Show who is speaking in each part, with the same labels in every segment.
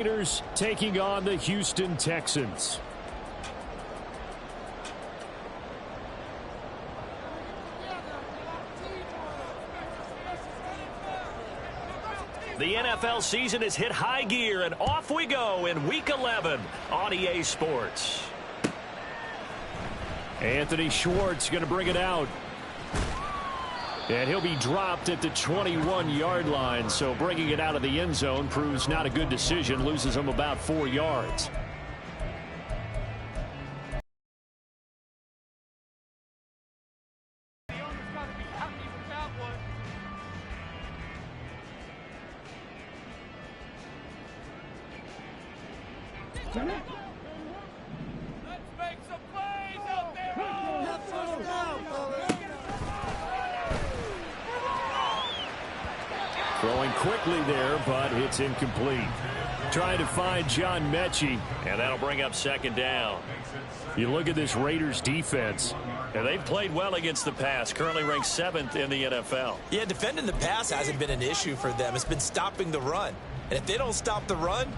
Speaker 1: Raiders taking on the Houston Texans.
Speaker 2: The NFL season has hit high gear, and off we go in Week 11 on EA Sports.
Speaker 1: Anthony Schwartz going to bring it out. And he'll be dropped at the 21-yard line, so bringing it out of the end zone proves not a good decision, loses him about 4 yards. Throwing quickly there, but it's incomplete. Trying to find John Mechie.
Speaker 2: And that'll bring up second down.
Speaker 1: You look at this Raiders defense.
Speaker 2: And they've played well against the pass, currently ranked 7th in the NFL.
Speaker 3: Yeah, defending the pass hasn't been an issue for them. It's been stopping the run. And if they don't stop the run,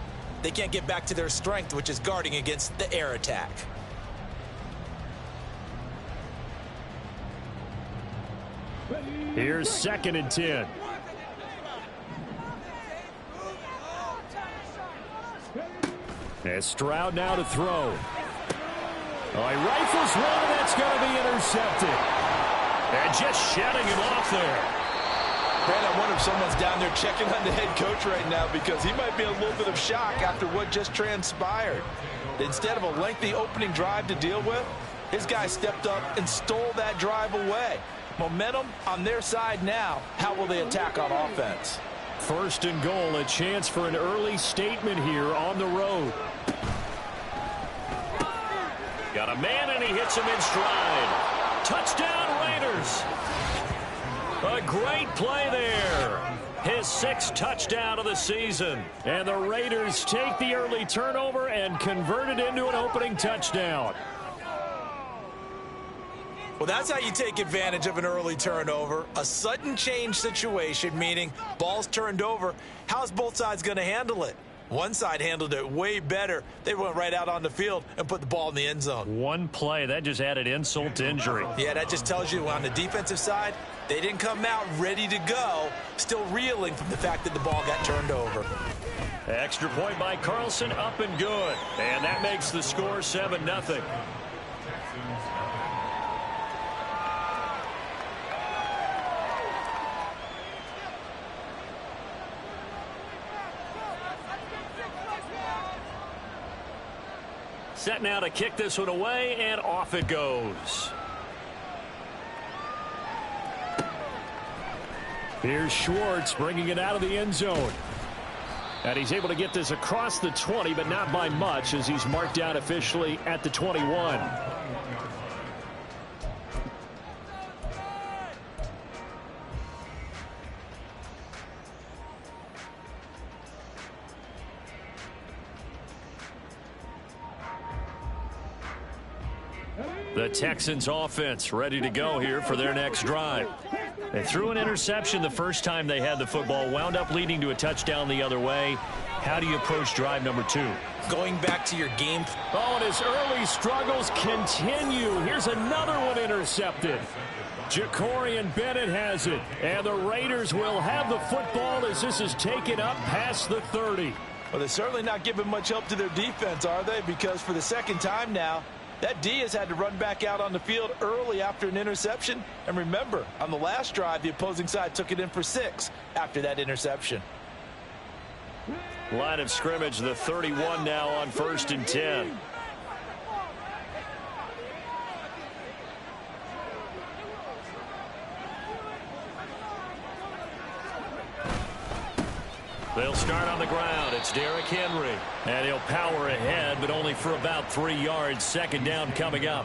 Speaker 3: they can't get back to their strength, which is guarding against the air attack.
Speaker 1: Here's 2nd and 10. As Stroud now to throw. Oh, he rifles one, and that's going to be intercepted.
Speaker 2: And just shutting him off there.
Speaker 4: Brad, I wonder if someone's down there checking on the head coach right now, because he might be in a little bit of shock after what just transpired. Instead of a lengthy opening drive to deal with, his guy stepped up and stole that drive away. Momentum on their side now. How will they attack on offense?
Speaker 1: 1st and goal, a chance for an early statement here on the road.
Speaker 2: Got a man, and he hits him in stride. Touchdown, Raiders. A great play there. His 6th touchdown of the season.
Speaker 1: And the Raiders take the early turnover and convert it into an opening touchdown.
Speaker 3: Well, that's how you take advantage of an early turnover. A sudden change situation, meaning ball's turned over. How's both sides going to handle it? One side handled it way better. They went right out on the field and put the ball in the end zone.
Speaker 1: One play, that just added insult to injury.
Speaker 3: Yeah, that just tells you on the defensive side, they didn't come out ready to go, still reeling from the fact that the ball got turned over.
Speaker 2: Extra point by Carlson, up and good. And that makes the score 7-0. Set now to kick this one away, and off it goes.
Speaker 1: Here's Schwartz bringing it out of the end zone. And he's able to get this across the 20, but not by much, as he's marked down officially at the 21.
Speaker 2: The Texans offense ready to go here for their next drive. They threw an interception the first time they had the football, wound up leading to a touchdown the other way. How do you approach drive number 2?
Speaker 3: Going back to your game.
Speaker 1: Oh, and his early struggles continue. Here's another one intercepted. Jacorian Bennett has it. And the Raiders will have the football as this is taken up past the 30.
Speaker 4: Well, they're certainly not giving much help to their defense, are they? Because for the second time now, that D has had to run back out on the field early after an interception. And remember, on the last drive, the opposing side took it in for 6 after that interception.
Speaker 2: Line of scrimmage, the 31 now on 1st and 10. They'll start on the ground. It's Derrick Henry.
Speaker 1: And he'll power ahead, but only for about 3 yards. 2nd down coming up.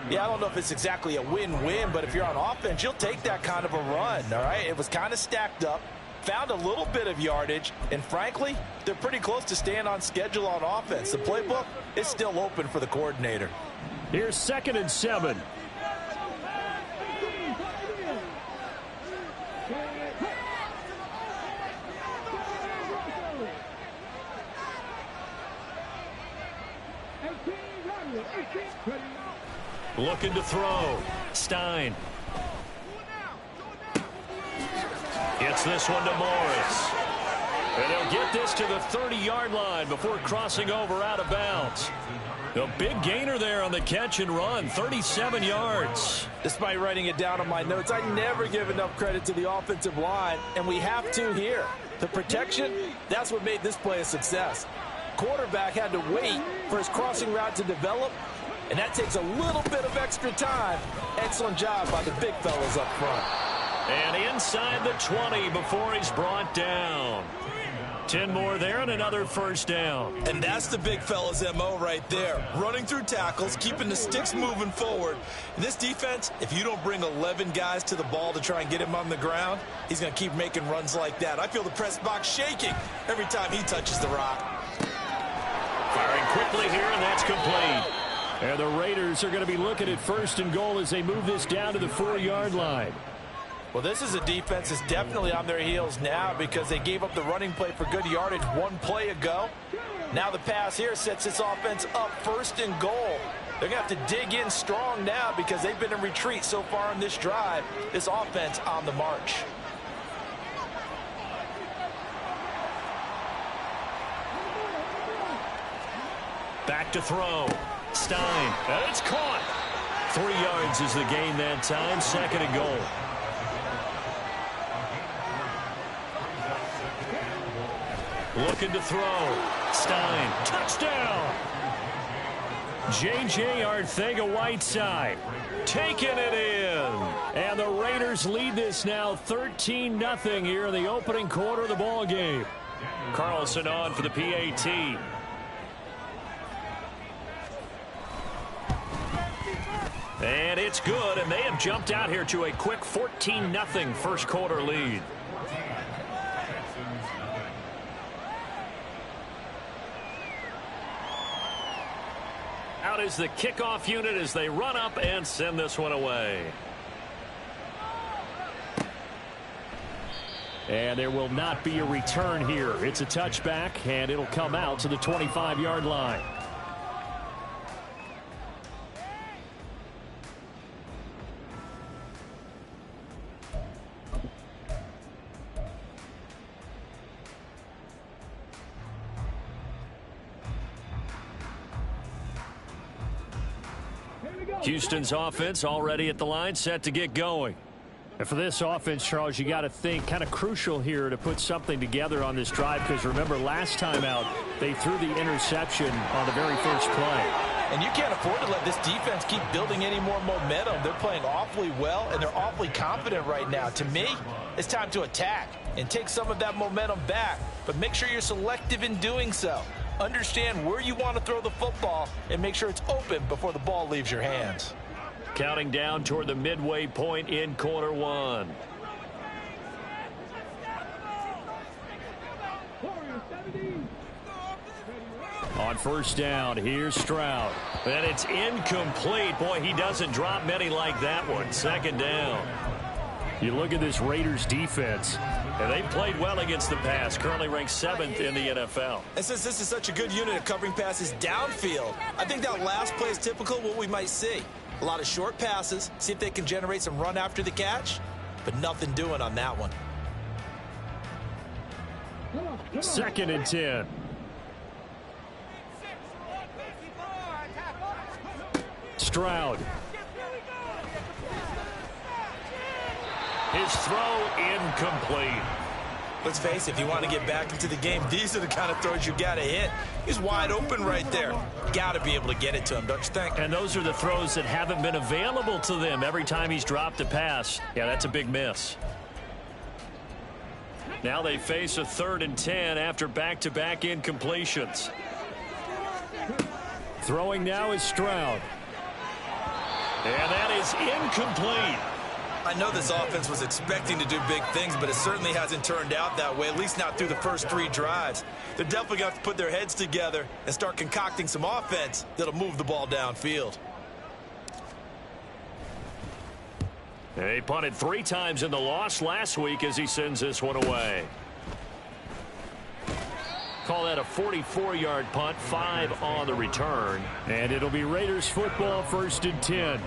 Speaker 4: Yeah, I don't know if it's exactly a win-win, but if you're on offense, you'll take that kind of a run, all right? It was kind of stacked up, found a little bit of yardage, and frankly, they're pretty close to staying on schedule on offense. The playbook is still open for the coordinator.
Speaker 1: Here's 2nd and 7.
Speaker 2: Looking to throw. Stein. Gets this one to Morris. And they'll get this to the 30-yard line before crossing over out of bounds. A big gainer there on the catch and run, 37 yards.
Speaker 4: Despite writing it down on my notes, I never give enough credit to the offensive line, and we have to here. The protection, that's what made this play a success. Quarterback had to wait for his crossing route to develop, and that takes a little bit of extra time. Excellent job by the big fellas up front.
Speaker 2: And inside the 20 before he's brought down. 10 more there and another first down.
Speaker 3: And that's the big fella's MO right there. Running through tackles, keeping the sticks moving forward. In this defense, if you don't bring 11 guys to the ball to try and get him on the ground, he's going to keep making runs like that. I feel the press box shaking every time he touches the rock.
Speaker 2: Firing quickly here, and that's complete.
Speaker 1: And the Raiders are going to be looking at first and goal as they move this down to the 4-yard line.
Speaker 4: Well, this is a defense that's definitely on their heels now because they gave up the running play for good yardage one play ago. Now the pass here sets this offense up first and goal. They're going to have to dig in strong now because they've been in retreat so far on this drive. This offense on the march.
Speaker 2: Back to throw. Stein. And it's caught. 3 yards is the gain that time. Second and goal. Looking to throw. Stein. Touchdown. J.J. Arcega-Whiteside taking it in. And the Raiders lead this now 13-0 here in the opening quarter of the ball game. Carlson on for the PAT. And it's good, and they have jumped out here to a quick 14-0 first quarter lead. Out is the kickoff unit as they run up and send this one away.
Speaker 1: And there will not be a return here. It's a touchback, and it'll come out to the 25-yard line.
Speaker 2: Houston's offense already at the line, set to get going.
Speaker 1: And for this offense, Charles, you got to think kind of crucial here to put something together on this drive because remember last time out they threw the interception on the very first play.
Speaker 4: And you can't afford to let this defense keep building any more momentum. They're playing awfully well, and they're awfully confident right now. To me, it's time to attack and take some of that momentum back, but make sure you're selective in doing so. Understand where you want to throw the football and make sure it's open before the ball leaves your hands.
Speaker 2: Counting down toward the midway point in quarter one.
Speaker 1: On first down, here's Stroud.
Speaker 2: And it's incomplete. Boy, he doesn't drop many like that one. Second down.
Speaker 1: You look at this Raiders defense.
Speaker 2: And they played well against the pass. Currently ranked 7th in the NFL.
Speaker 3: And since this is such a good unit of covering passes downfield, I think that last play is typical of what we might see. A lot of short passes, see if they can generate some run after the catch, but nothing doing on that one.
Speaker 1: 2nd and 10. Stroud.
Speaker 2: His throw incomplete.
Speaker 3: Let's face it, if you want to get back into the game, these are the kind of throws you got to hit. He's wide open right there. Got to be able to get it to him, don't you think?
Speaker 2: And those are the throws that haven't been available to them every time he's dropped a pass. Yeah, that's a big miss. Now they face a 3rd and 10 after back-to-back incompletions.
Speaker 1: Throwing now is Stroud.
Speaker 2: And that is incomplete.
Speaker 3: I know this offense was expecting to do big things, but it certainly hasn't turned out that way, at least not through the first 3 drives. They're definitely going to have to put their heads together and start concocting some offense that'll move the ball downfield.
Speaker 2: He punted 3 times in the loss last week as he sends this one away. Call that a 44-yard punt, 5 on the return.
Speaker 1: And it'll be Raiders football, 1st and 10.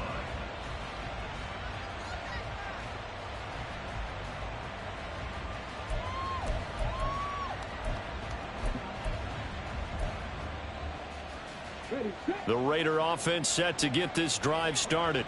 Speaker 2: The Raider offense set to get this drive started.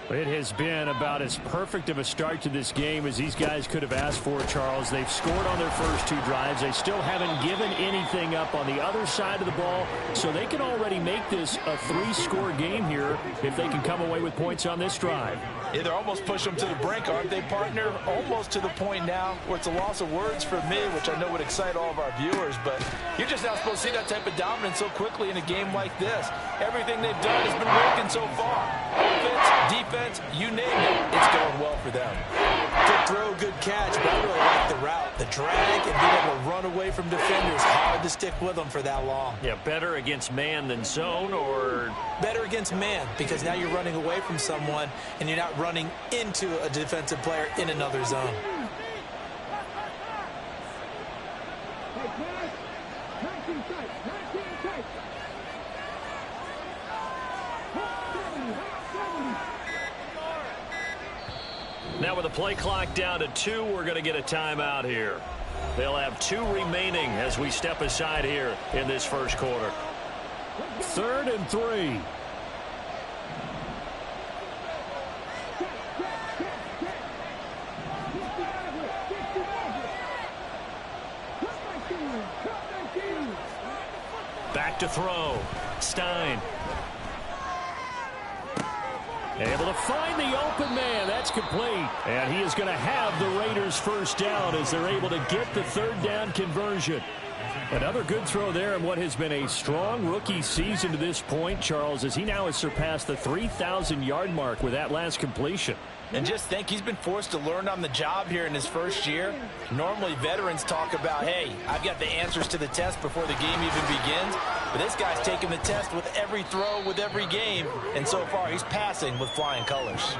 Speaker 1: It has been about as perfect of a start to this game as these guys could have asked for, Charles. They've scored on their first 2 drives. They still haven't given anything up on the other side of the ball, so they can already make this a 3-score game here if they can come away with points on this drive.
Speaker 4: Yeah, they're almost pushing them to the brink, aren't they, partner? Almost to the point now where it's a loss of words for me, which I know would excite all of our viewers, but you're just not supposed to see that type of dominance so quickly in a game like this. Everything they've done has been working so far. Offense, defense, you name it, it's going well for them.
Speaker 3: Good throw, good catch, but I really like the route. The drag and being able to run away from defenders, hard to stick with them for that long.
Speaker 2: Yeah, better against man than zone, or
Speaker 3: better against man, because now you're running away from someone and you're not running into a defensive player in another zone.
Speaker 2: now with the play clock down to 2, we're going to get a timeout here. They'll have 2 remaining as we step aside here in this first quarter.
Speaker 1: 3rd and 3.
Speaker 2: Back to throw. Stein.
Speaker 1: Able to find the open man. That's complete. And he is going to have the Raiders first down as they're able to get the 3rd down conversion. Another good throw there in what has been a strong rookie season to this point, Charles, as he now has surpassed the 3,000-yard mark with that last completion.
Speaker 4: And just think, he's been forced to learn on the job here in his first year. Normally, veterans talk about, hey, I've got the answers to the test before the game even begins. But this guy's taking the test with every throw, with every game. And so far, he's passing with flying colors.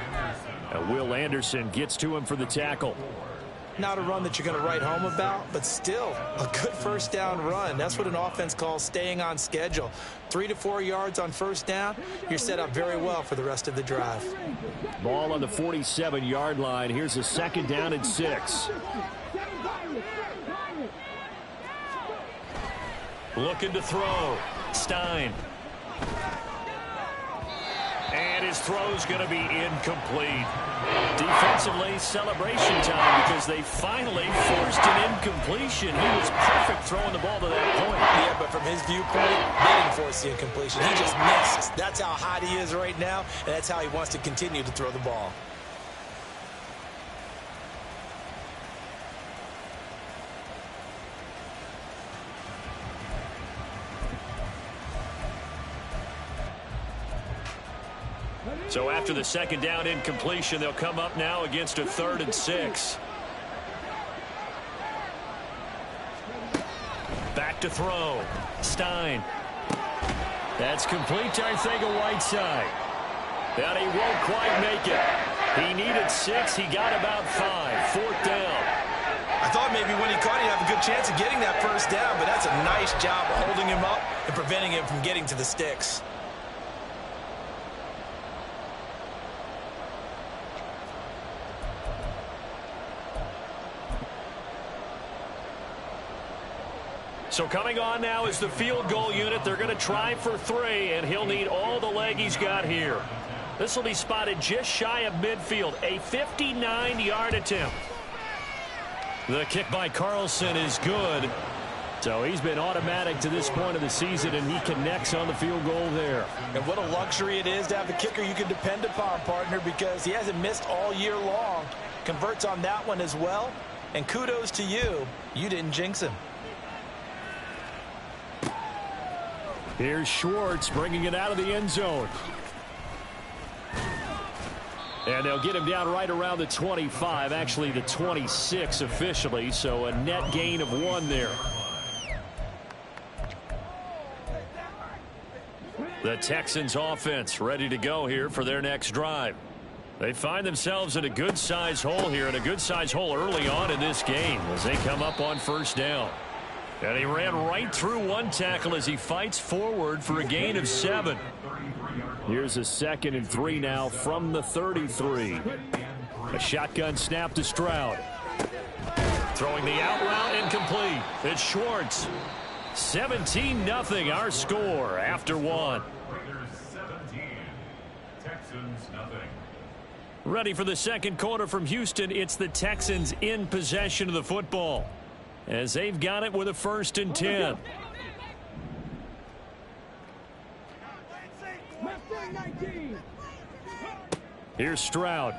Speaker 1: Will Anderson gets to him for the tackle.
Speaker 3: Not a run that you're going to write home about, but still a good first down run. That's what an offense calls staying on schedule. 3 to 4 yards on first down, you're set up very well for the rest of the drive.
Speaker 1: Ball on the 47-yard line. Here's a 2nd down and 6.
Speaker 2: Looking to throw. Stein. And his throw's going to be incomplete. Defensively, celebration time because they finally forced an incompletion. He was perfect throwing the ball to that point.
Speaker 3: Yeah, but from his viewpoint, they didn't force the incompletion. He just missed. That's how hot he is right now, and that's how he wants to continue to throw the ball.
Speaker 2: So after the 2nd down incompletion, they'll come up now against a 3rd and 6. Back to throw. Stein. That's complete to Arcega-Whiteside. But he won't quite make it. He needed 6. He got about 5. 4th down.
Speaker 3: I thought maybe when he caught it, he'd have a good chance of getting that first down, but that's a nice job of holding him up and preventing him from getting to the sticks.
Speaker 2: So coming on now is the field goal unit. They're going to try for 3, and he'll need all the leg he's got here. This will be spotted just shy of midfield. A 59-yard attempt. The kick by Carlson is good.
Speaker 1: So he's been automatic to this point of the season, and he connects on the field goal there.
Speaker 3: And what a luxury it is to have a kicker you can depend upon, partner, because he hasn't missed all year long. Converts on that one as well. And kudos to you. You didn't jinx him.
Speaker 1: Here's Schwartz bringing it out of the end zone. And they'll get him down right around the 25, actually the 26 officially, so a net gain of 1 there. The Texans offense ready to go here for their next drive. They find themselves in a good-sized hole here, and a good-sized hole early on in this game as they come up on 1st down.
Speaker 2: And he ran right through one tackle as he fights forward for a gain of 7.
Speaker 1: Here's a 2nd and 3 now from the 33. A shotgun snap to Stroud.
Speaker 2: Throwing the out route incomplete. It's Schwartz. 17-0 our score after 1. Ready for the second quarter from Houston. It's the Texans in possession of the football as they've got it with a 1st and 10. Here's Stroud.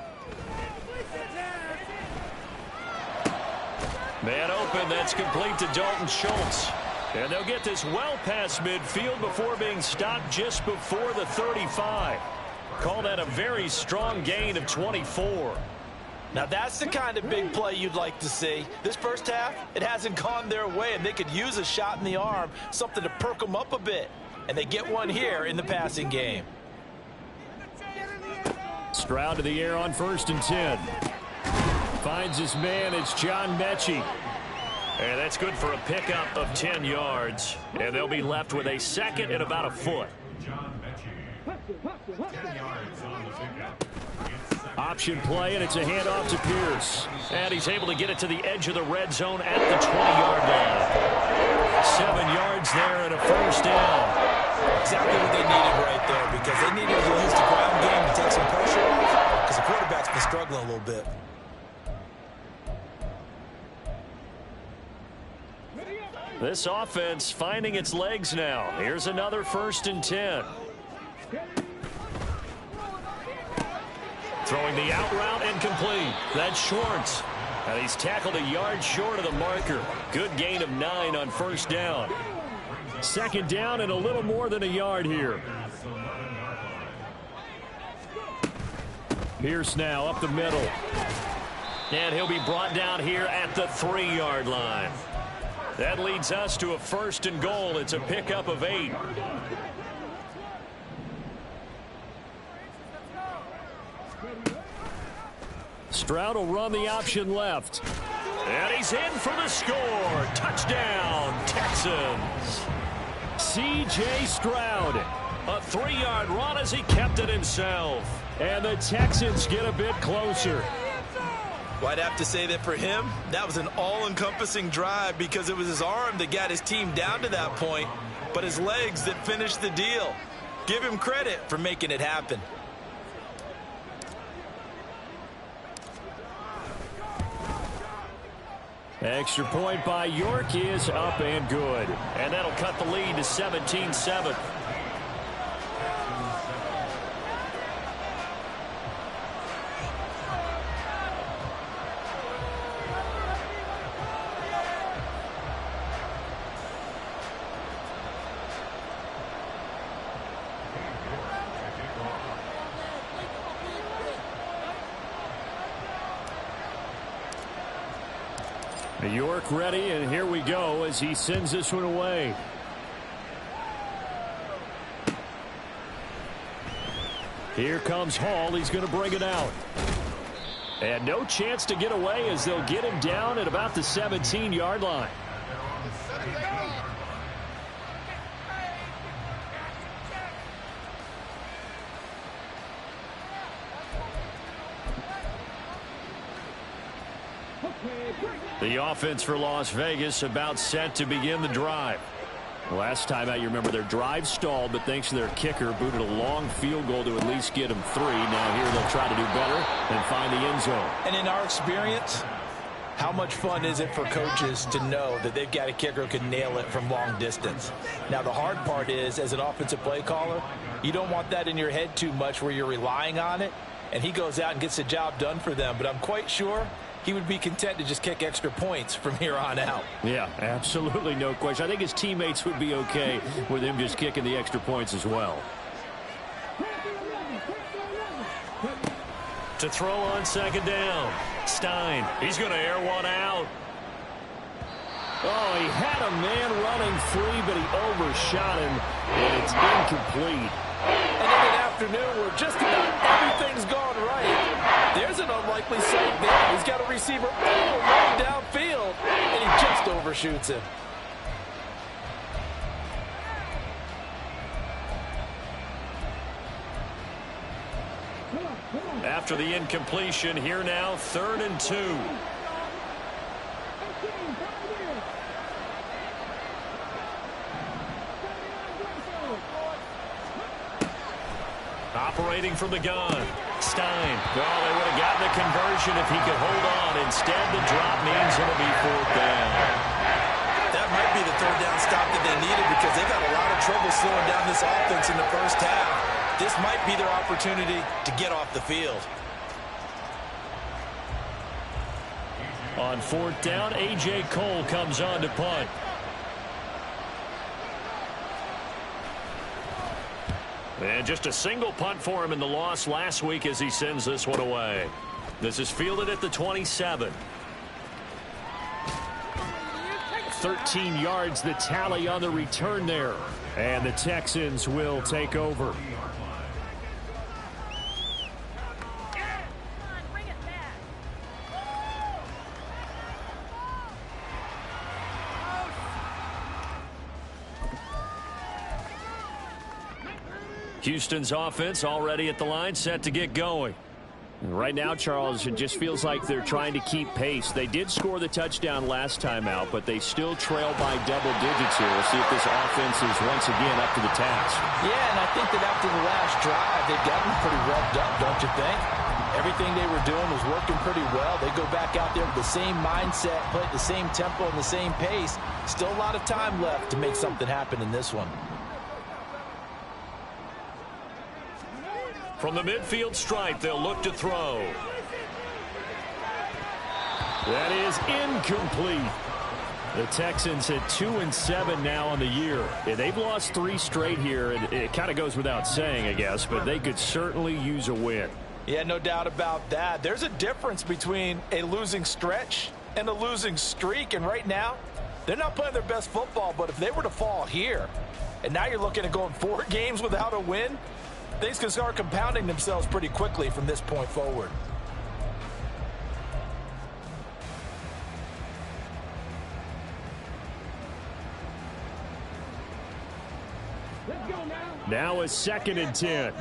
Speaker 2: Man open, that's complete to Dalton Schultz. And they'll get this well past midfield before being stopped just before the 35. Call that a very strong gain of 24.
Speaker 3: Now that's the kind of big play you'd like to see. This first half, it hasn't gone their way, and they could use a shot in the arm, something to perk them up a bit. And they get one here in the passing game.
Speaker 1: Stroud to the air on 1st and 10. Finds his man. It's John Mechie.
Speaker 2: And that's good for a pickup of 10 yards. And they'll be left with a 2nd and about a foot.
Speaker 1: Option play, and it's a handoff to Pierce.
Speaker 2: And he's able to get it to the edge of the red zone at the 20-yard line. 7 yards there and a 1st down.
Speaker 3: Exactly what they needed right there, because they needed to use the ground game to take some pressure off, because the quarterback's been struggling a little bit.
Speaker 2: This offense finding its legs now. Here's another 1st and 10. Throwing the out route incomplete. That's Schwartz. And he's tackled a yard short of the marker. Good gain of 9 on 1st down.
Speaker 1: 2nd down and a little more than a yard here. Pierce now up the middle.
Speaker 2: And he'll be brought down here at the 3-yard line. That leads us to a 1st and goal. It's a pickup of 8.
Speaker 1: Stroud will run the option left.
Speaker 2: And he's in for the score. Touchdown, Texans.
Speaker 1: C.J. Stroud.
Speaker 2: A 3-yard run as he kept it himself.
Speaker 1: And the Texans get a bit closer.
Speaker 3: Well, I'd have to say that for him, that was an all-encompassing drive, because it was his arm that got his team down to that point, but his legs that finished the deal. Give him credit for making it happen.
Speaker 1: Extra point by York is up and good.
Speaker 2: And that'll cut the lead to 17-7.
Speaker 1: York ready, and here we go as he sends this one away. Here comes Hall. He's going to bring it out. And no chance to get away as they'll get him down at about the 17-yard line.
Speaker 2: The offense for Las Vegas about set to begin the drive.
Speaker 1: Last time out, you remember their drive stalled, but thanks to their kicker, booted a long field goal to at least get them 3. Now here they'll try to do better and find the end zone.
Speaker 3: And in our experience, how much fun is it for coaches to know that they've got a kicker who can nail it from long distance? Now, the hard part is, as an offensive play caller, you don't want that in your head too much where you're relying on it, and he goes out and gets the job done for them. But I'm quite sure he would be content to just kick extra points from here on out.
Speaker 1: Yeah, absolutely no question. I think his teammates would be okay with him just kicking the extra points as well.
Speaker 2: To throw on 2nd down. Stein, he's going to air one out.
Speaker 1: Oh, he had a man running free, but he overshot him, and it's incomplete.
Speaker 3: And in an afternoon where just about everything's gone right, there's an unlikely sight there. He's got a receiver all the way downfield, and he just overshoots him.
Speaker 2: After the incompletion, here now, 3rd and 2. Operating from the gun. Stein. Oh, they would have gotten a conversion if he could hold on. Instead, the drop means it'll be 4th down.
Speaker 3: That might be the 3rd down stop that they needed because they got a lot of trouble slowing down this offense in the first half. This might be their opportunity to get off the field.
Speaker 2: On 4th down, A.J. Cole comes on to punt. And just a single punt for him in the loss last week as he sends this one away. This is fielded at the 27.
Speaker 1: 13 yards the tally on the return there. And the Texans will take over.
Speaker 2: Houston's offense already at the line, set to get going.
Speaker 1: Right now, Charles, it just feels like they're trying to keep pace. They did score the touchdown last time out, but they still trail by double digits here. We'll see if this offense is once again up to the task.
Speaker 4: Yeah, and I think that after the last drive, they've gotten pretty revved up, don't you think? Everything they were doing was working pretty well. They go back out there with the same mindset, play at the same tempo and the same pace. Still a lot of time left to make something happen in this one.
Speaker 2: From the midfield stripe, they'll look to throw.
Speaker 1: That is incomplete. The Texans at 2-7 now on the year. Yeah, they've lost 3 straight here, and it kind of goes without saying, I guess, but they could certainly use a win.
Speaker 3: Yeah, no doubt about that. There's a difference between a losing stretch and a losing streak, and right now, they're not playing their best football, but if they were to fall here, and now you're looking at going 4 games without a win, things can start compounding themselves pretty quickly from this point forward.
Speaker 1: Now a 2nd and 10.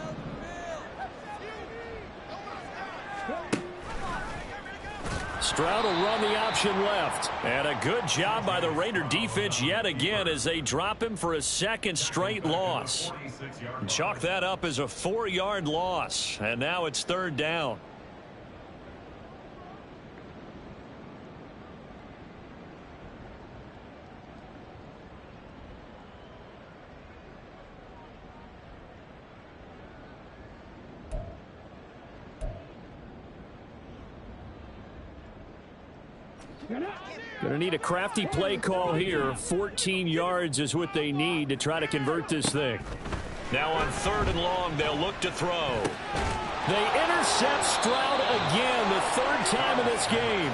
Speaker 2: Stroud will run the option left. And a good job by the Raider defense yet again as they drop him for a 2nd straight loss. Chalk that up as a 4-yard loss. And now it's 3rd down.
Speaker 1: Going to need a crafty play call here. 14 yards is what they need to try to convert this thing.
Speaker 2: Now on 3rd and long, they'll look to throw.
Speaker 1: They intercept Stroud again, the 3rd time in this game.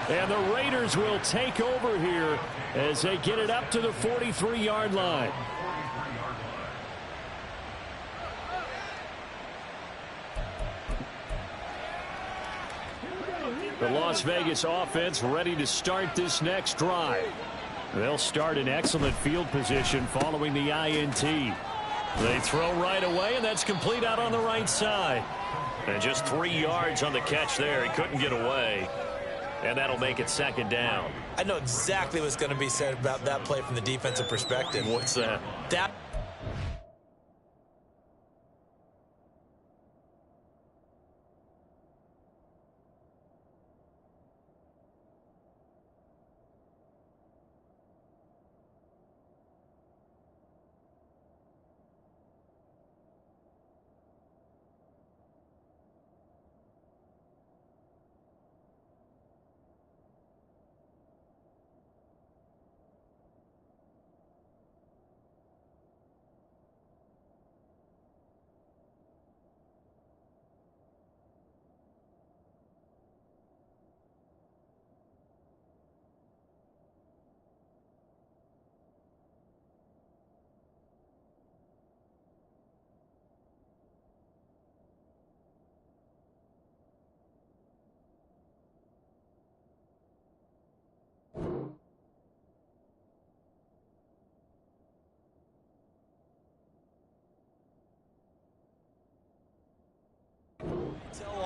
Speaker 1: And the Raiders will take over here as they get it up to the 43-yard line. The Las Vegas offense ready to start this next drive. They'll start in excellent field position following the INT.
Speaker 2: They throw right away, and that's complete out on the right side. And just 3 yards on the catch there. He couldn't get away. And that'll make it 2nd down.
Speaker 3: I know exactly what's going to be said about that play from the defensive perspective.
Speaker 2: What's that?
Speaker 3: That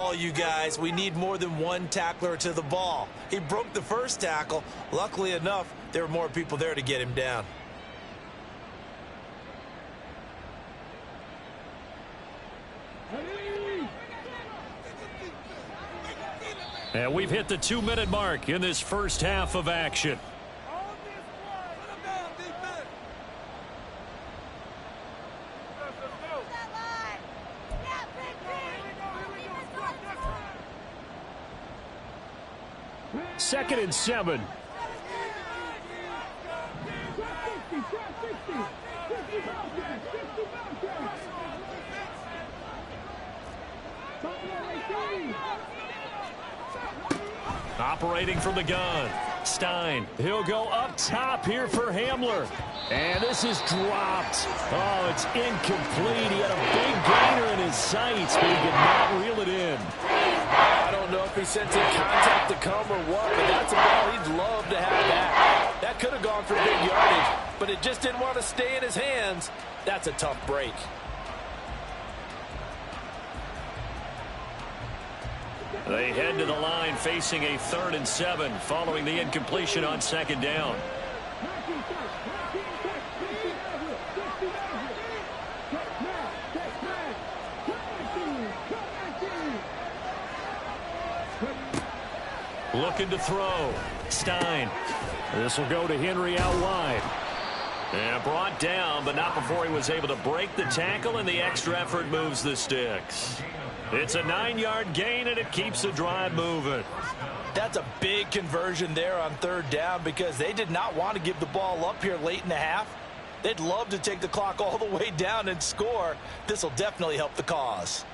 Speaker 3: football, you guys. We need more than one tackler to the ball. He broke the first tackle. Luckily enough, there were more people there to get him down.
Speaker 1: And we've hit the 2-minute mark in this first half of action. Second and 7. Operating from the gun. Stein. He'll go up top here for Hamler. And this is dropped. Oh, it's incomplete. He had a big gainer in his sights, but he could not reel it in.
Speaker 4: I don't know if he sensing contact to come or what, but that's a ball he'd love to have back. That could have gone for big yardage, but it just didn't want to stay in his hands. That's a tough break.
Speaker 1: They head to the line facing a 3rd and 7 following the incompletion on 2nd down. Looking to throw. Stein. This will go to Henry out wide. And brought down, but not before he was able to break the tackle, and the extra effort moves the sticks. It's a 9-yard gain, and it keeps the drive moving.
Speaker 3: That's a big conversion there on 3rd down because they did not want to give the ball up here late in the half. They'd love to take the clock all the way down and score. This will definitely help the cause.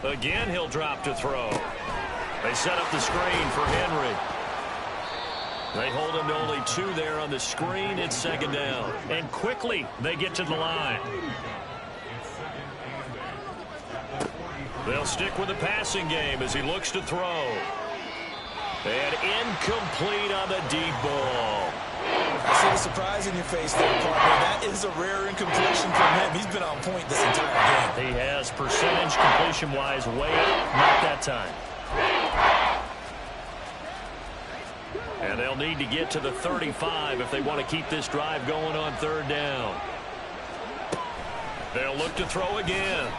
Speaker 1: Again, he'll drop to throw. They set up the screen for Henry. They hold him to only 2 there on the screen. It's 2nd down. And quickly, they get to the line. They'll stick with the passing game as he looks to throw. And incomplete on the deep ball.
Speaker 3: I see the surprise in your face there, partner. That is a rare incompletion from him. He's been on point this entire game.
Speaker 1: He has percentage completion-wise way up. Not that time. And they'll need to get to the 35 if they want to keep this drive going on 3rd down. They'll look to throw again.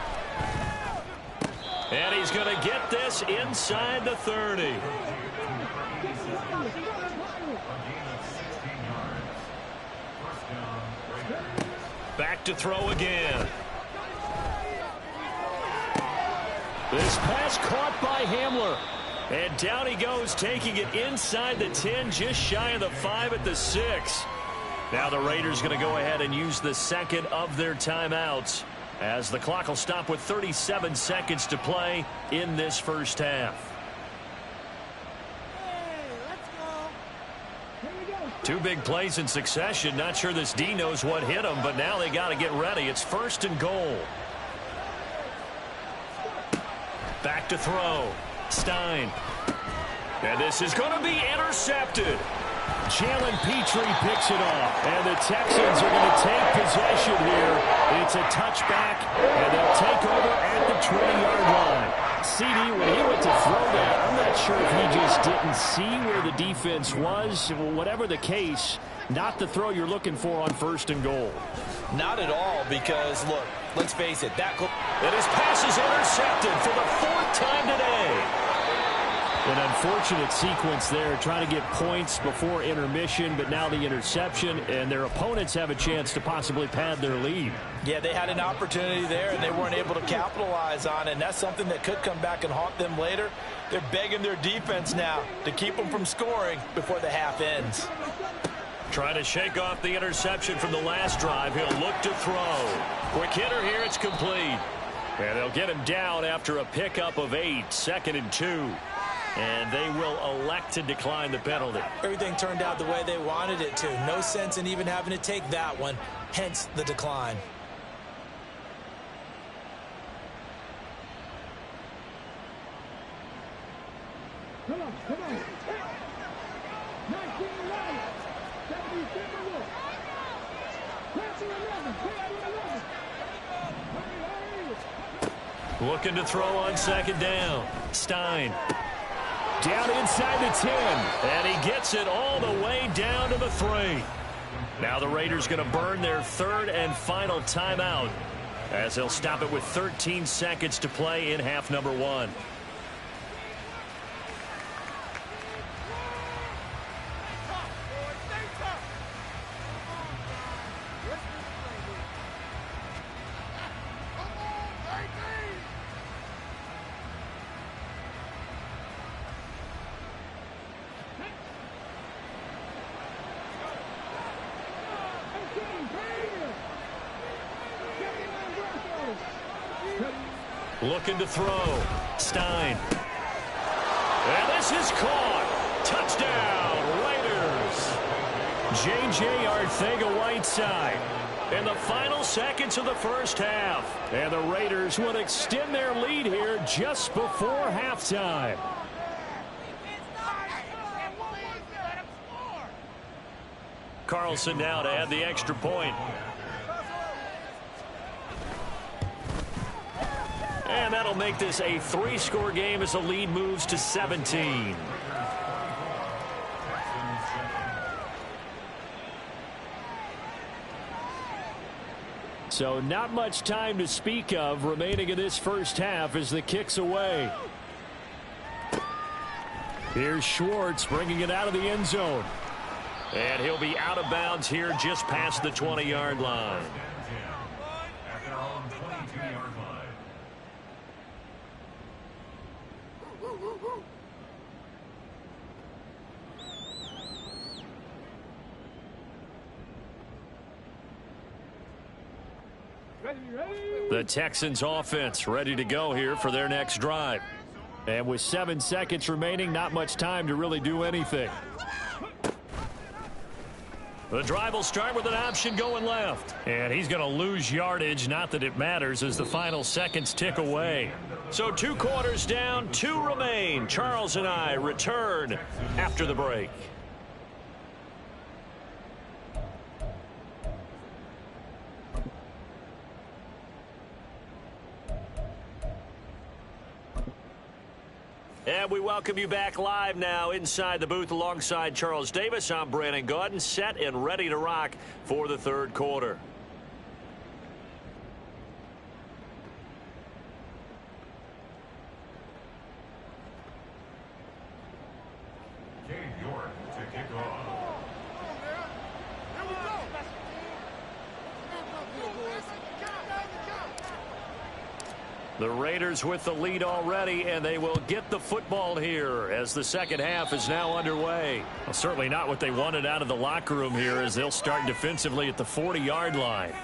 Speaker 1: And he's going to get this inside the 30. Back to throw again. This pass caught by Hamler. And down he goes, taking it inside the 10, just shy of the 5 at the 6. Now the Raiders going to go ahead and use the second of their timeouts, as the clock will stop with 37 seconds to play in this first half. Two big plays in succession. Not sure this D knows what hit him, but now they got to get ready. It's 1st and goal. Back to throw. Stein. And this is going to be intercepted. Jalen Petrie picks it off. And the Texans are going to take possession here. It's a touchback, and they'll take over at the 20-yard line. CD, when he went to throw that, I'm not sure if he just didn't see where the defense was. Whatever the case, not the throw you're looking for on 1st and goal.
Speaker 3: Not at all, because, look, let's face it,
Speaker 1: And his pass is intercepted for the 4th time today. An unfortunate sequence there, trying to get points before intermission, but now the interception, and their opponents have a chance to possibly pad their lead.
Speaker 3: Yeah, they had an opportunity there, and they weren't able to capitalize on it, and that's something that could come back and haunt them later. They're begging their defense now to keep them from scoring before the half ends.
Speaker 1: Trying to shake off the interception from the last drive. He'll look to throw. Quick hitter here, it's complete. And they'll get him down after a pickup of 8, 2nd and 2. And they will elect to decline the penalty.
Speaker 3: Everything turned out the way they wanted it to. No sense in even having to take that one, hence the decline.
Speaker 5: Come on. 19-11. 77. Passing 11.
Speaker 2: Looking to throw on second down. Stein.
Speaker 1: Down inside the 10.
Speaker 2: And he gets it all the way down to the 3. Now the Raiders going to burn their third and final timeout as they'll stop it with 13 seconds to play in half number 1. Looking to throw. Stein. And this is caught. Touchdown, Raiders. J.J. Arcega-Whiteside in the final seconds of the first half.
Speaker 1: And the Raiders will extend their lead here just before halftime.
Speaker 2: Carlson now to add the extra point. And that'll make this a 3-score game as the lead moves to 17.
Speaker 1: So not much time to speak of remaining in this first half as the kick's away. Here's Schwartz bringing it out of the end zone.
Speaker 2: And he'll be out of bounds here just past the 20-yard line. The Texans offense ready to go here for their next drive.
Speaker 1: And with 7 seconds remaining, not much time to really do anything.
Speaker 2: The drive will start with an option going left. And he's going to lose yardage, not that it matters, as the final seconds tick away. So 2 quarters down, 2 remain. Charles and I return after the break. And we welcome you back live now inside the booth alongside Charles Davis. I'm Brandon Gaudin, set and ready to rock for the third quarter. The Raiders with the lead already, and they will get the football here as the second half is now underway.
Speaker 1: Well, certainly not what they wanted out of the locker room here as they'll start defensively at the 40-yard line.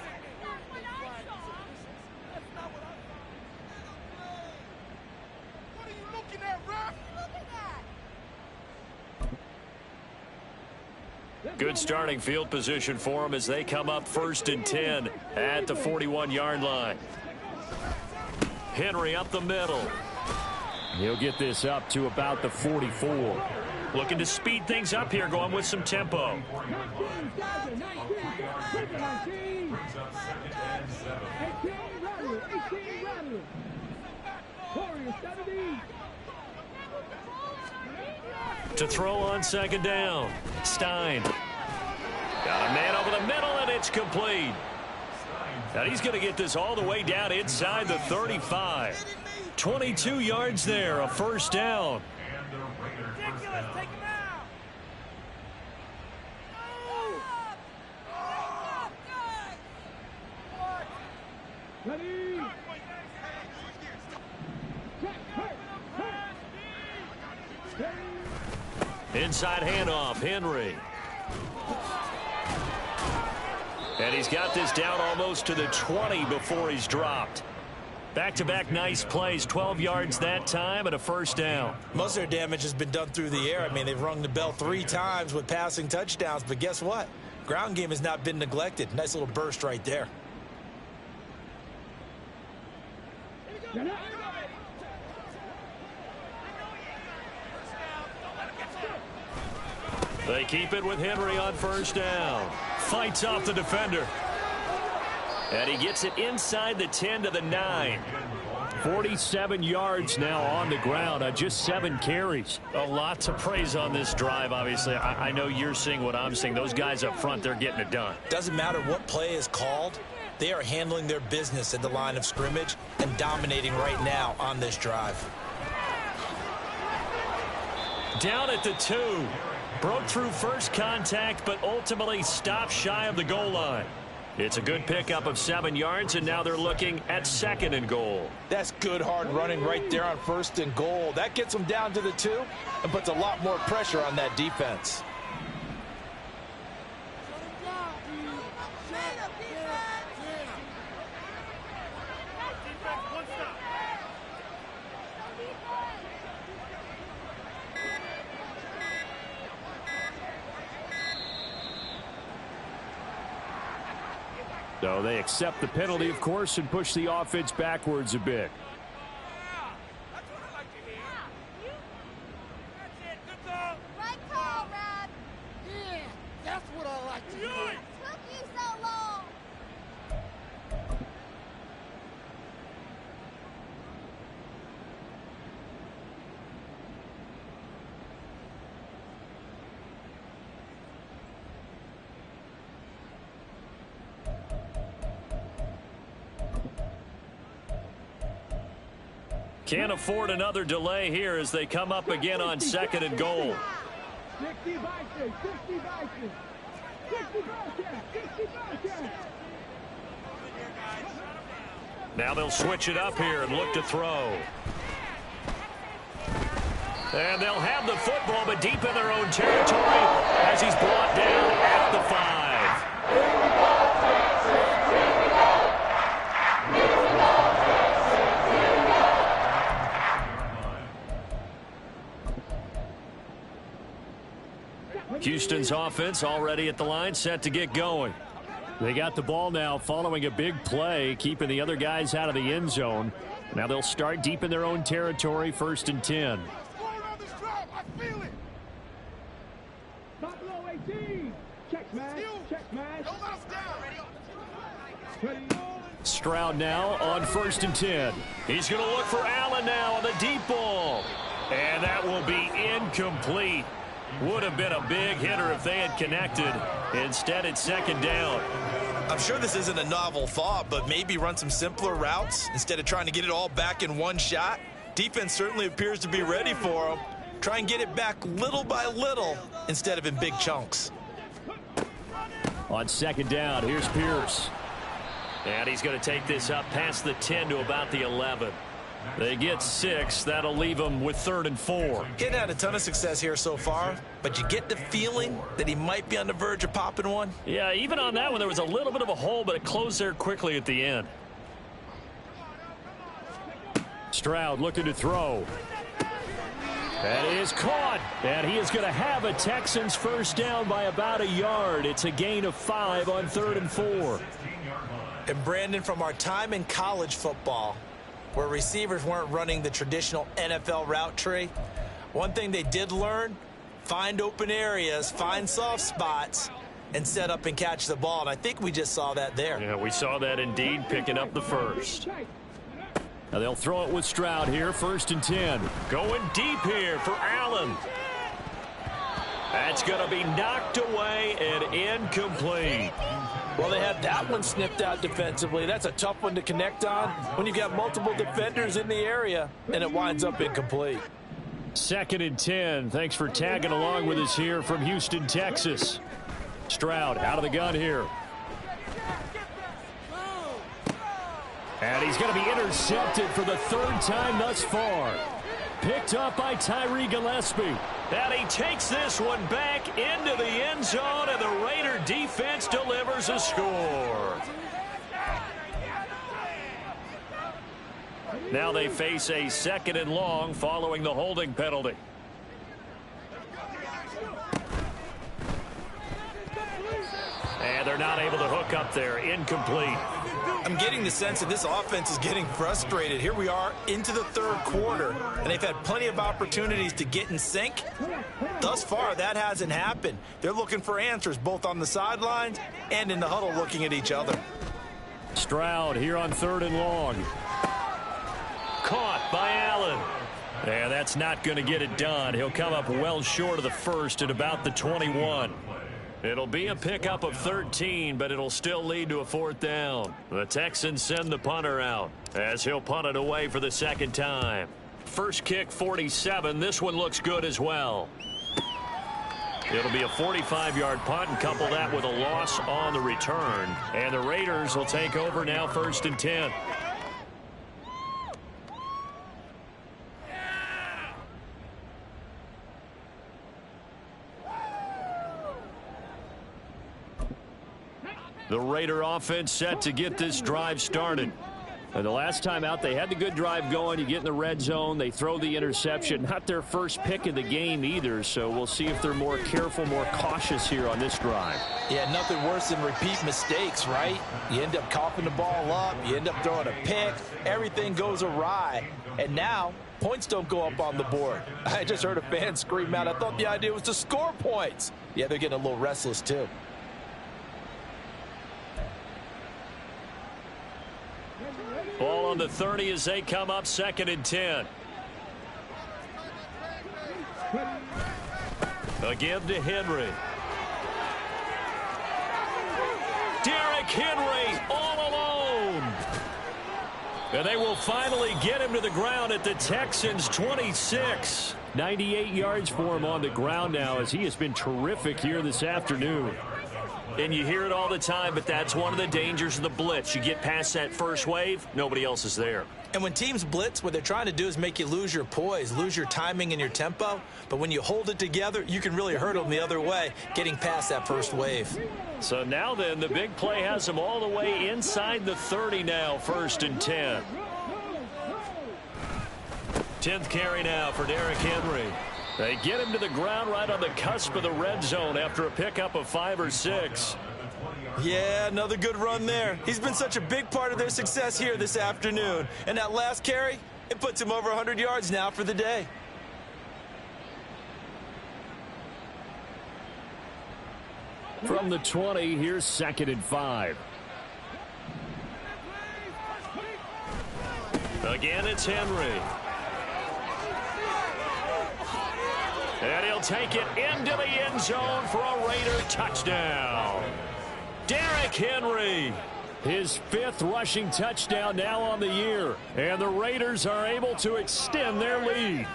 Speaker 1: Good starting field position for them as they come up 1st and 10 at the 41-yard line.
Speaker 2: Henry up the middle.
Speaker 1: He'll get this up to about the 44.
Speaker 2: Looking to speed things up here, going with some tempo. To throw on second down. Stein. Got a man over the middle, and it's complete. Now he's going to get this all the way down inside the 35. 22 yards there, a first down. Inside handoff, Henry. And he's got this down almost to the 20 before he's dropped. Back-to-back nice plays, 12 yards that time and a first down.
Speaker 3: Most of their damage has been done through the air. I mean, they've rung the bell 3 times with passing touchdowns, but guess what? Ground game has not been neglected. Nice little burst right there.
Speaker 2: They keep it with Henry on first down. Fights off the defender. And he gets it inside the 10 to the 9.
Speaker 1: 47 yards now on the ground on just 7 carries.
Speaker 2: A lot to praise on this drive, obviously. I know you're seeing what I'm seeing. Those guys up front, they're getting it done.
Speaker 3: Doesn't matter what play is called. They are handling their business at the line of scrimmage and dominating right now on this drive.
Speaker 2: Down at the 2. Broke through first contact, but ultimately stopped shy of the goal line. It's a good pickup of 7 yards, and now they're looking at 2nd and goal.
Speaker 4: That's good hard running right there on 1st and goal. That gets them down to the 2 and puts a lot more pressure on that defense.
Speaker 1: So they accept the penalty, of course, and push the offense backwards a bit.
Speaker 5: That's what I like to hear. That's it. Good call. Right call, Rod. Yeah, that's what I like to hear. Took you so long.
Speaker 2: Can't afford another delay here as they come up again on 2nd and goal.
Speaker 5: 60 Vikings, 60 Vikings, 60 Vikings, 60 Vikings.
Speaker 2: Now they'll switch it up here and look to throw. And they'll have the football, but deep in their own territory as he's brought down at the 5. Houston's offense already at the line, set to get going.
Speaker 1: They got the ball now following a big play, keeping the other guys out of the end zone. Now they'll start deep in their own territory, 1st and 10.
Speaker 5: Buffalo 18. Check, man. Check, man. Don't let us down.
Speaker 1: Stroud now on 1st and 10.
Speaker 2: He's going to look for Allen now on the deep ball. And that will be incomplete. Would have been a big hitter if they had connected. Instead, it's 2nd down.
Speaker 3: I'm sure this isn't a novel thought, but maybe run some simpler routes instead of trying to get it all back in one shot. Defense certainly appears to be ready for them. Try and get it back little by little instead of in big chunks.
Speaker 1: On 2nd down, here's Pierce.
Speaker 2: And he's going to take this up past the 10 to about the 11. They get 6. That'll leave them with 3rd and 4.
Speaker 3: He hadn't had a ton of success here so far, but you get the feeling that he might be on the verge of popping one.
Speaker 2: Yeah, even on that one, there was a little bit of a hole, but it closed there quickly at the end.
Speaker 1: Stroud looking to throw. That is caught. And he is going to have a Texans first down by about a yard. It's a gain of 5 on 3rd and 4.
Speaker 3: And Brandon, from our time in college football, where receivers weren't running the traditional NFL route tree, one thing they did learn, find open areas, find soft spots, and set up and catch the ball. And I think we just saw that there.
Speaker 2: Yeah, we saw that indeed, picking up the first.
Speaker 1: Now they'll throw it with Stroud here, 1st and 10.
Speaker 2: Going deep here for Allen. That's going to be knocked away and incomplete.
Speaker 4: Well, they had that one sniffed out defensively. That's a tough one to connect on when you've got multiple defenders in the area, and it winds up incomplete.
Speaker 1: 2nd and 10. Thanks for tagging along with us here from Houston, Texas. Stroud out of the gun here. And he's going to be intercepted for the 3rd time thus far. Picked up by Tyree Gillespie.
Speaker 2: And he takes this one back into the end zone, and the Raider defense delivers a score. Now they face a 2nd and long following the holding penalty. And they're not able to hook up there. Incomplete.
Speaker 3: I'm getting the sense that this offense is getting frustrated. Here we are into the 3rd quarter, and they've had plenty of opportunities to get in sync. Thus far, that hasn't happened. They're looking for answers both on the sidelines and in the huddle looking at each other.
Speaker 1: Stroud here on 3rd and long.
Speaker 2: caught by Allen. And that's not going to get it done. He'll come up well short of the first at about the 21. It'll be a pickup of 13, but it'll still lead to a 4th down. The Texans send the punter out as he'll punt it away for the second time. First kick, 47. This one looks good as well. It'll be a 45-yard punt, and couple that with a loss on the return. And the Raiders will take over now, 1st and 10. The Raider offense set to get this drive started. And the last time out, they had the good drive going. You get in the red zone, they throw the interception. Not their first pick of the game either, so we'll see if they're more careful, more cautious here on this drive.
Speaker 3: Yeah, nothing worse than repeat mistakes, right? You end up coughing the ball up, you end up throwing a pick, everything goes awry. And now, points don't go up on the board. I just heard a fan scream out, I thought the idea was to score points. Yeah, they're getting a little restless too.
Speaker 2: Ball on the 30 as they come up, 2nd and 10. Again to Henry. Derrick Henry all alone. And they will finally get him to the ground at the Texans' 26. 98 yards for him on the ground now, as he has been terrific here this afternoon. And you hear it all the time, but that's one of the dangers of the blitz. You get past that first wave, nobody else is there.
Speaker 3: And when teams blitz, what they're trying to do is make you lose your poise, lose your timing and your tempo. But when you hold it together, you can really hurt them the other way, getting past that first wave.
Speaker 2: So now then, the big play has them all the way inside the 30 now, 1st and 10. 10th carry now for Derrick Henry. They get him to the ground right on the cusp of the red zone after a pickup of 5 or 6.
Speaker 3: Yeah, another good run there. He's been such a big part of their success here this afternoon. And that last carry, it puts him over 100 yards now for the day.
Speaker 1: From the 20, here's 2nd and 5.
Speaker 2: Again, it's Henry. And he'll take it into the end zone for a Raider touchdown. Derrick Henry.
Speaker 1: His 5th rushing touchdown now on the year. And the Raiders are able to extend their lead.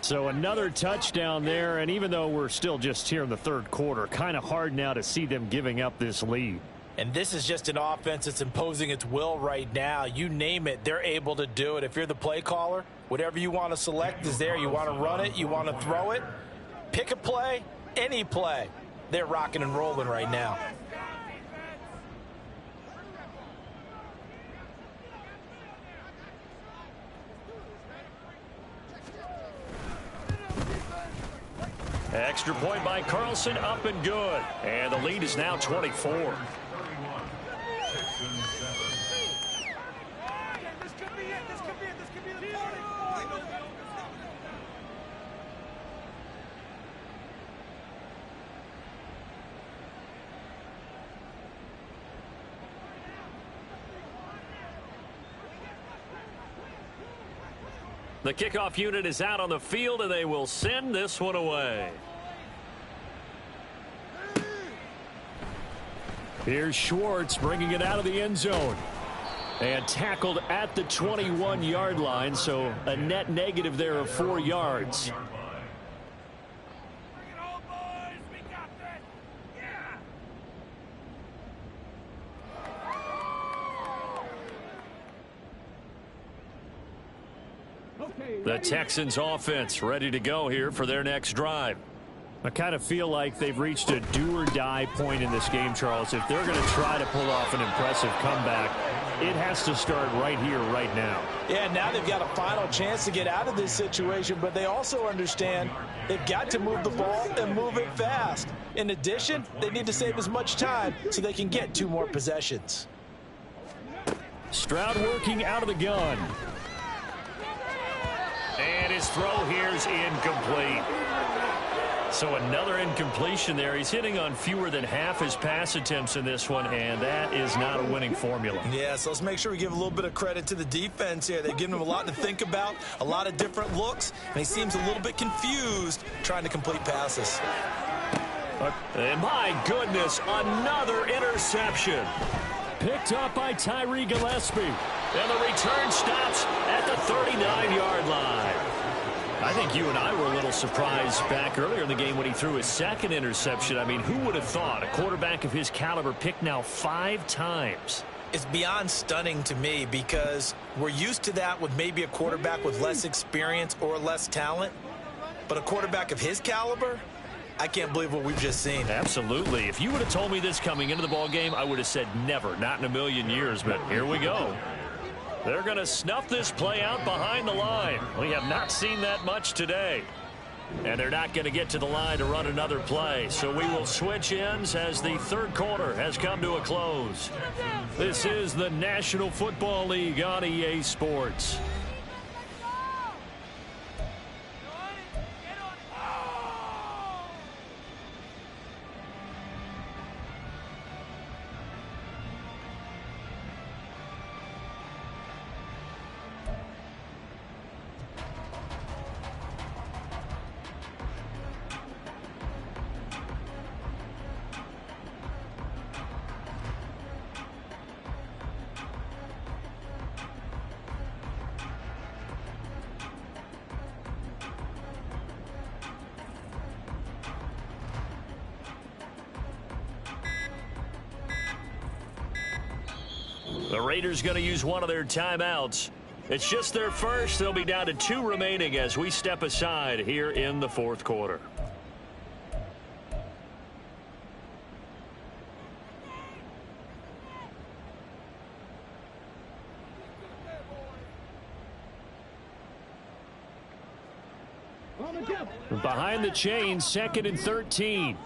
Speaker 1: So another touchdown there, and even though we're still just here in the 3rd quarter, kind of hard now to see them giving up this lead.
Speaker 3: And this is just an offense that's imposing its will right now. You name it, they're able to do it. If you're the play caller, whatever you want to select is there. You want to run it, you want to throw it. Pick a play, any play. They're rocking and rolling right now.
Speaker 2: Extra point by Carlson, up and good. And the lead is now 24. The kickoff unit is out on the field, and they will send this one away.
Speaker 1: Here's Schwartz bringing it out of the end zone. And tackled at the 21-yard line, so a net negative there of 4 yards.
Speaker 2: The Texans offense ready to go here for their next drive.
Speaker 1: I kind of feel like they've reached a do-or-die point in this game, Charles. If they're going to try to pull off an impressive comeback, it has to start right here, right now.
Speaker 3: Yeah, now they've got a final chance to get out of this situation, but they also understand they've got to move the ball and move it fast. In addition, they need to save as much time so they can get 2 more possessions.
Speaker 1: Stroud working out of the gun.
Speaker 2: And his throw here is incomplete. So another incompletion there. He's hitting on fewer than half his pass attempts in this one, and that is not a winning formula.
Speaker 3: Yeah, so let's make sure we give a little bit of credit to the defense here. They've given him a lot to think about, a lot of different looks, and he seems a little bit confused trying to complete passes.
Speaker 2: And my goodness, another interception.
Speaker 1: Picked up by Tyree Gillespie.
Speaker 2: And the return stops at the 39-yard line. I think you and I were a little surprised back earlier in the game when he threw his second interception. I mean, who would have thought a quarterback of his caliber picked now 5 times?
Speaker 3: It's beyond stunning to me because we're used to that with maybe a quarterback with less experience or less talent. But a quarterback of his caliber, I can't believe what we've just seen.
Speaker 2: Absolutely. If you would have told me this coming into the ball game, I would have said never, not in a million years. But here we go. They're going to snuff this play out behind the line. We have not seen that much today. And they're not going to get to the line to run another play. So we will switch ends as the third quarter has come to a close. This is the National Football League on EA Sports. The Raiders going to use one of their timeouts. It's just their first. They'll be down to 2 remaining as we step aside here in the fourth quarter.
Speaker 1: Behind the chains, 2nd and 13.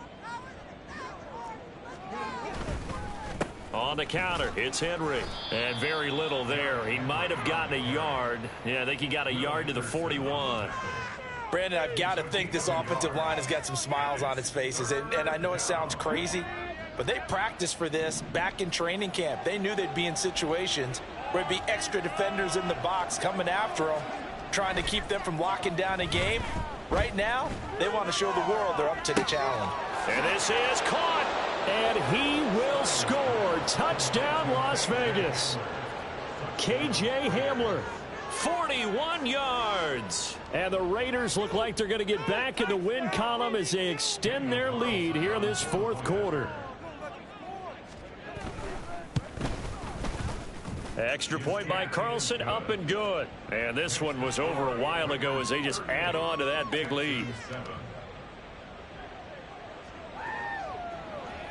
Speaker 2: On the counter, it's Henry. And very little there. He might have gotten a yard. Yeah, I think he got a yard to the 41.
Speaker 3: Brandon, I've got to think this offensive line has got some smiles on its faces. And I know it sounds crazy, but they practiced for this back in training camp. They knew they'd be in situations where there'd be extra defenders in the box coming after them, trying to keep them from locking down a game. Right now, they want to show the world they're up to the challenge.
Speaker 2: And this is caught.
Speaker 1: And he will score. Touchdown, Las Vegas. KJ Hamler.
Speaker 2: 41 yards.
Speaker 1: And the Raiders look like they're going to get back in the win column as they extend their lead here in this fourth quarter.
Speaker 2: Extra point by Carlson, up and good. And this one was over a while ago as they just add on to that big lead.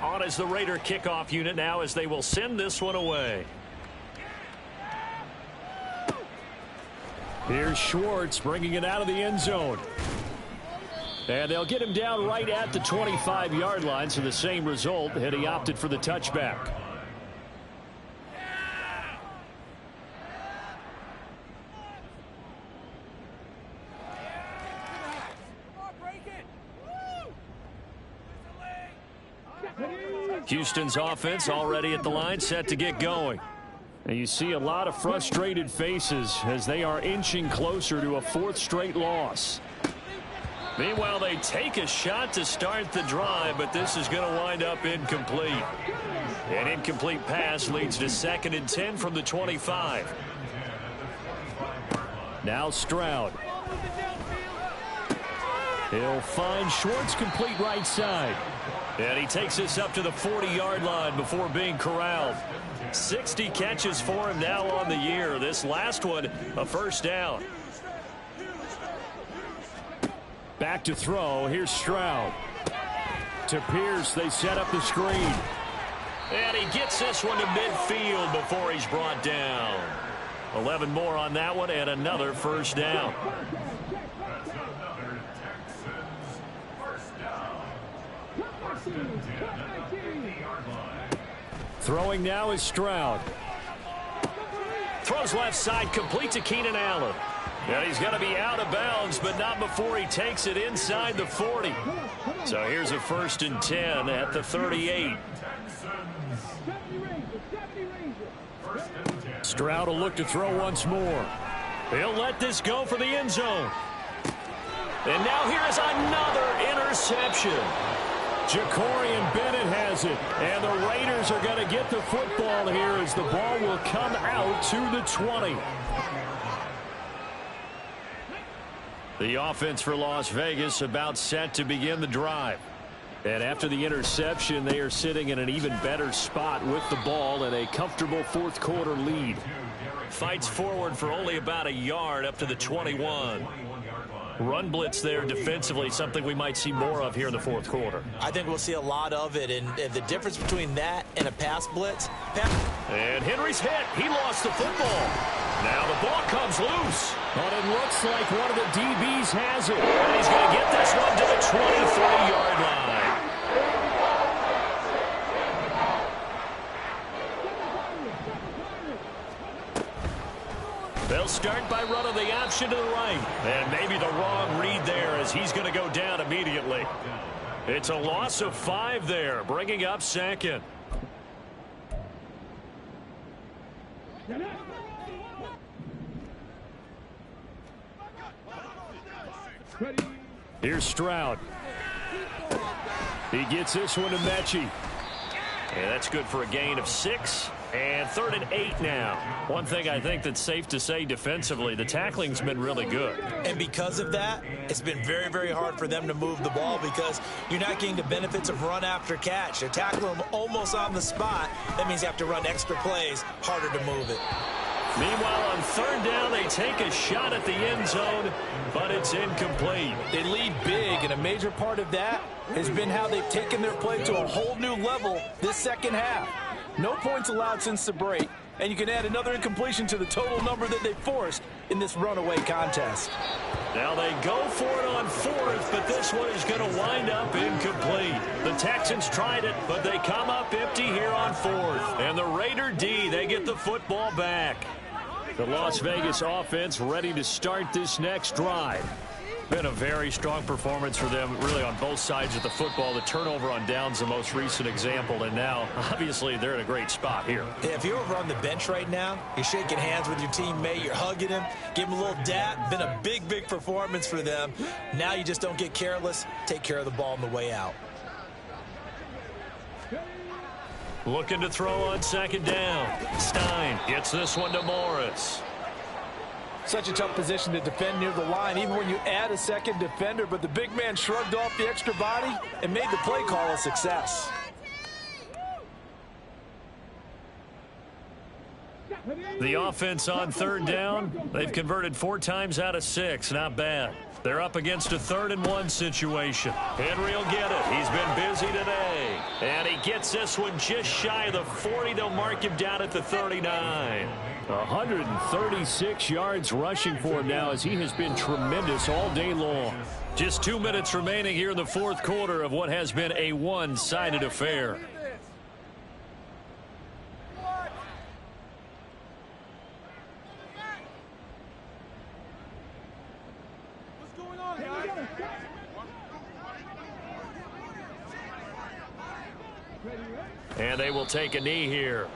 Speaker 2: On is the Raider kickoff unit now as they will send this one away.
Speaker 1: Here's Schwartz bringing it out of the end zone. And they'll get him down right at the 25-yard line, so the same result, and he opted for the touchback.
Speaker 2: Houston's offense already at the line, set to get going.
Speaker 1: And you see a lot of frustrated faces as they are inching closer to a 4th straight loss.
Speaker 2: Meanwhile, they take a shot to start the drive, but this is going to wind up incomplete. An incomplete pass leads to 2nd and 10 from the 25.
Speaker 1: Now Stroud. He'll find Schwartz complete right side.
Speaker 2: And he takes this up to the 40-yard line before being corralled. 60 catches for him now on the year. This last one, a first down.
Speaker 1: Back to throw. Here's Stroud. To Pierce, they set up the screen.
Speaker 2: And he gets this one to midfield before he's brought down. 11 more on that one and another first down.
Speaker 1: Throwing now is Stroud.
Speaker 2: Throws left side, complete to Keenan Allen. And he's going to be out of bounds, but not before he takes it inside the 40. So here's a 1st and 10 at the 38.
Speaker 1: Stroud will look to throw once more.
Speaker 2: He'll let this go for the end zone. And now here is another interception.
Speaker 1: Jacorian Bennett has it, and the Raiders are going to get the football here as the ball will come out to the 20. The offense for Las Vegas about set to begin the drive. And after the interception, they are sitting in an even better spot with the ball and a comfortable fourth quarter lead.
Speaker 2: Fights forward for only about a yard up to the 21. Run blitz there defensively, something we might see more of here in the fourth quarter.
Speaker 3: I think we'll see a lot of it, and the difference between that and a pass blitz.
Speaker 2: And Henry's hit. He lost the football. Now the ball comes loose.
Speaker 1: But it looks like one of the DBs has it.
Speaker 2: And he's going to get this one to the 23-yard line. They'll start by running the option to the right. And maybe the wrong read there as he's going to go down immediately. It's a loss of 5 there, bringing up 2nd.
Speaker 1: Here's Stroud. He gets this one to Mechie.
Speaker 2: And that's good for a gain of 6. And 3rd and 8 now. One thing I think that's safe to say defensively, the tackling's been really good.
Speaker 3: And because of that, it's been very, very hard for them to move the ball because you're not getting the benefits of run after catch. They're tackling them almost on the spot. That means you have to run extra plays, harder to move it.
Speaker 2: Meanwhile, on 3rd down, they take a shot at the end zone, but it's incomplete.
Speaker 4: They lead big, and a major part of that has been how they've taken their play to a whole new level this second half. No points allowed since the break, and you can add another incompletion to the total number that they forced in this runaway contest.
Speaker 2: Now they go for it on 4th, but this one is going to wind up incomplete. The Texans tried it, but they come up empty here on 4th. And the Raider D, they get the football back.
Speaker 1: The Las Vegas offense ready to start this next drive.
Speaker 2: Been a very strong performance for them, really, on both sides of the football. The turnover on downs, the most recent example, and now, obviously, they're in a great spot here.
Speaker 3: Yeah, if you're over on the bench right now, you're shaking hands with your teammate, you're hugging him, give him a little dap. Been a big, big performance for them. Now you just don't get careless. Take care of the ball on the way out.
Speaker 2: Looking to throw on 2nd down. Stein gets this one to Morris.
Speaker 4: Such a tough position to defend near the line, even when you add a second defender, but the big man shrugged off the extra body and made the play call a success.
Speaker 2: The offense on 3rd down, they've converted 4 times out of 6. Not bad. They're up against a 3rd and 1 situation. Henry will get it. He's been busy today. And he gets this one just shy of the 40. They'll mark him down at the 39.
Speaker 1: 136 yards rushing for him now as he has been tremendous all day long.
Speaker 2: Just 2 minutes remaining here in the fourth quarter of what has been a one-sided affair. And they will take a knee here.